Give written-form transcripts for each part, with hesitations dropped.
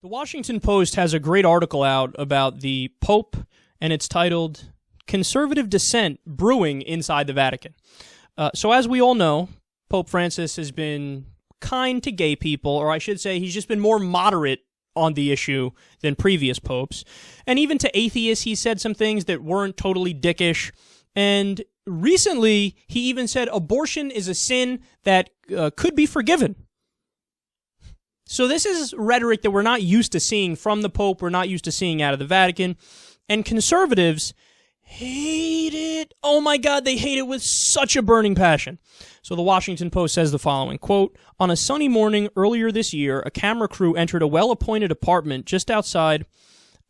The Washington Post has a great article out about the Pope, and it's titled, Conservative Dissent Brewing Inside the Vatican. So as we all know, Pope Francis has been kind to gay people, or I should say he's just been more moderate on the issue than previous popes. And even to atheists, he said some things that weren't totally dickish. And recently, he even said abortion is a sin that could be forgiven. So this is rhetoric that we're not used to seeing from the Pope, we're not used to seeing out of the Vatican, and conservatives hate it. Oh my God, they hate it with such a burning passion. So the Washington Post says the following, quote, on a sunny morning earlier this year, a camera crew entered a well-appointed apartment just outside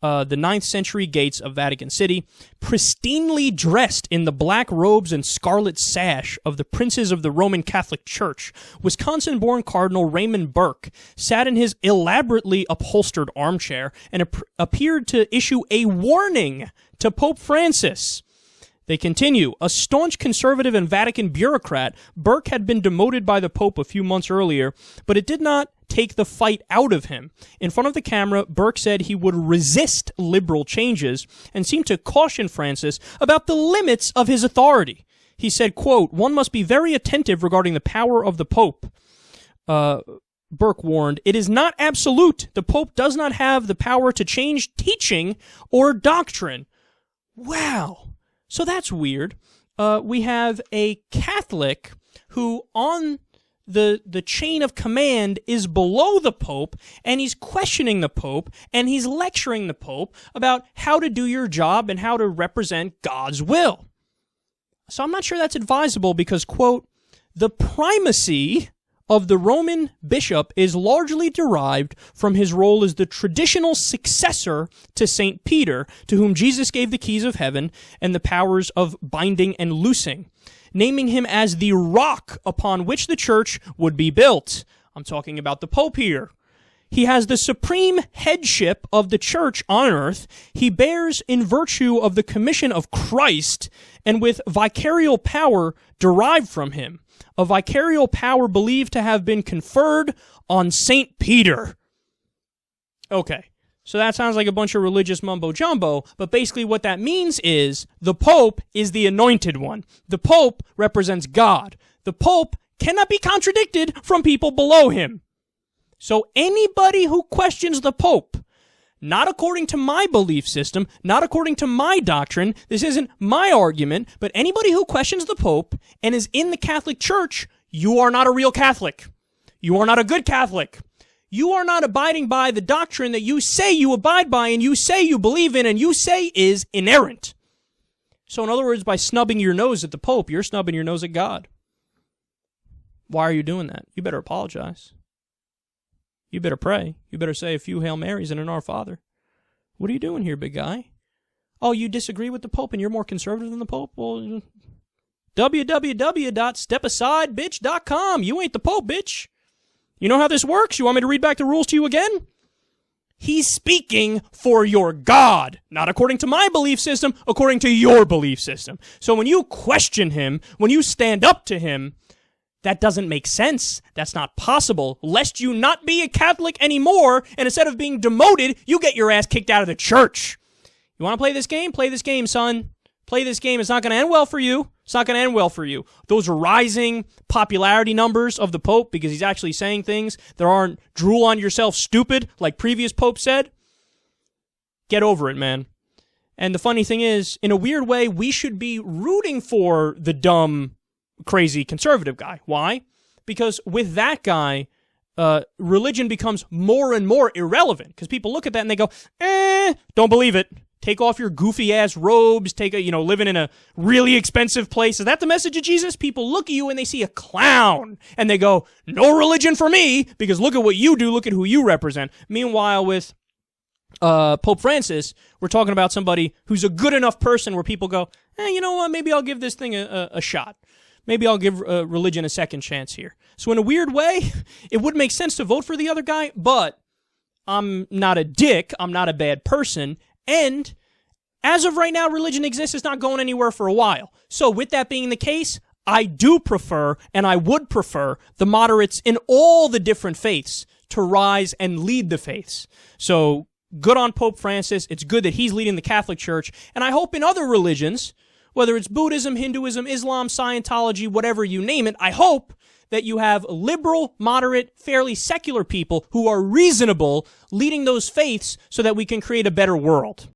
the 9th century gates of Vatican City, pristinely dressed in the black robes and scarlet sash of the princes of the Roman Catholic Church. Wisconsin-born Cardinal Raymond Burke sat in his elaborately upholstered armchair and appeared to issue a warning to Pope Francis. They continue, a staunch conservative and Vatican bureaucrat, Burke had been demoted by the Pope a few months earlier, but it did not take the fight out of him. In front of the camera, Burke said he would resist liberal changes and seemed to caution Francis about the limits of his authority. He said, quote, one must be very attentive regarding the power of the Pope. Burke warned, it is not absolute. The Pope does not have the power to change teaching or doctrine. Wow. So that's weird. We have a Catholic who on the chain of command is below the Pope, and he's questioning the Pope, and he's lecturing the Pope about how to do your job and how to represent God's will. So I'm not sure that's advisable because, quote, the primacy of the Roman bishop is largely derived from his role as the traditional successor to St. Peter, to whom Jesus gave the keys of heaven and the powers of binding and loosing, naming him as the rock upon which the church would be built. I'm talking about the Pope here. He has the supreme headship of the church on earth. He bears in virtue of the commission of Christ and with vicarial power derived from him, a vicarial power believed to have been conferred on St. Peter. Okay, so that sounds like a bunch of religious mumbo-jumbo, but basically what that means is the Pope is the anointed one. The Pope represents God. The Pope cannot be contradicted from people below him. So anybody who questions the Pope, not according to my belief system, not according to my doctrine, this isn't my argument, but anybody who questions the Pope and is in the Catholic Church, you are not a real Catholic. You are not a good Catholic. You are not abiding by the doctrine that you say you abide by and you say you believe in and you say is inerrant. So in other words, by snubbing your nose at the Pope, you're snubbing your nose at God. Why are you doing that? You better apologize. You better pray. You better say a few Hail Marys and an Our Father. What are you doing here, big guy? Oh, you disagree with the Pope and you're more conservative than the Pope? Well, www.stepasidebitch.com. You ain't the Pope, bitch. You know how this works? You want me to read back the rules to you again? He's speaking for your God, not according to my belief system, according to your belief system. So when you question him, when you stand up to him, that doesn't make sense. That's not possible, lest you not be a Catholic anymore, and instead of being demoted, you get your ass kicked out of the church. You want to play this game? Play this game, son. Play this game. It's not going to end well for you. It's not going to end well for you. Those rising popularity numbers of the Pope, because he's actually saying things that aren't drool on yourself stupid, like previous Pope said, get over it, man. And the funny thing is, in a weird way, we should be rooting for the dumb, crazy conservative guy. Why? Because with that guy, religion becomes more and more irrelevant. Because people look at that and they go, don't believe it. Take off your goofy-ass robes, living in a really expensive place. Is that the message of Jesus? People look at you and they see a clown. And they go, no religion for me, because look at what you do, look at who you represent. Meanwhile, with Pope Francis, we're talking about somebody who's a good enough person where people go, you know what, maybe I'll give this thing a shot. Maybe I'll give religion a second chance here. So in a weird way, it would make sense to vote for the other guy, but I'm not a dick, I'm not a bad person, and as of right now, religion exists. It's not going anywhere for a while. So with that being the case, I do prefer, and I would prefer, the moderates in all the different faiths to rise and lead the faiths. So good on Pope Francis. It's good that he's leading the Catholic Church. And I hope in other religions, whether it's Buddhism, Hinduism, Islam, Scientology, whatever you name it, I hope that you have liberal, moderate, fairly secular people who are reasonable leading those faiths so that we can create a better world.